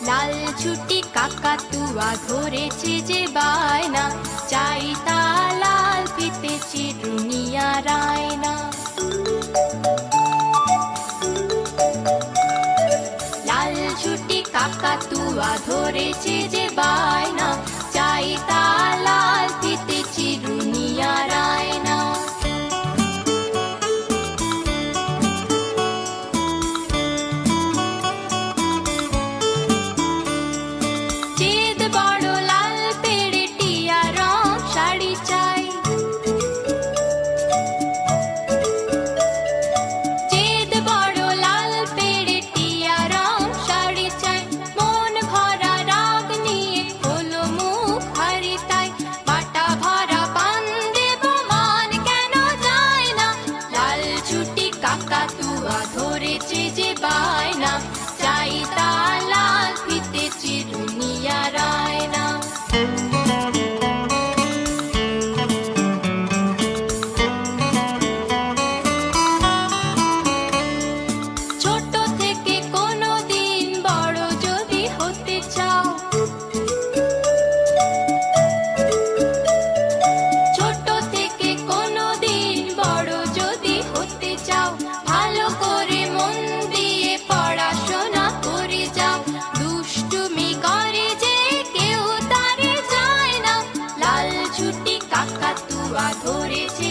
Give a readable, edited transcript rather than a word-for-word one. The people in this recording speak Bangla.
লাল ছুটি কাকাতুয়া ধরেছে যে বায়না, চাই তা লাল ফিতে চিরুনিয়া রায়না। লাল ছুটি কাকাতুয়া ধরেছে যে বায়না, চাই তা লাল ফিতে চিরুনিয়া রায়না। কাকাতুয়া ধরেছে যে বায়না, চাই তা লাল ফিতে চিরুনিয়া রায়না। ছোট থেকে কোনো দিন বড় যদি হতে চাও, ছোট থেকে কোনো দিন বড় যদি হতে চাও, ভালো করে মন দিয়ে পড়াশোনা করে যাও। দুষ্টুমি করে যে কেউ তারে যায় না, লাল ছুটি কাকাতুয়া ধরেছে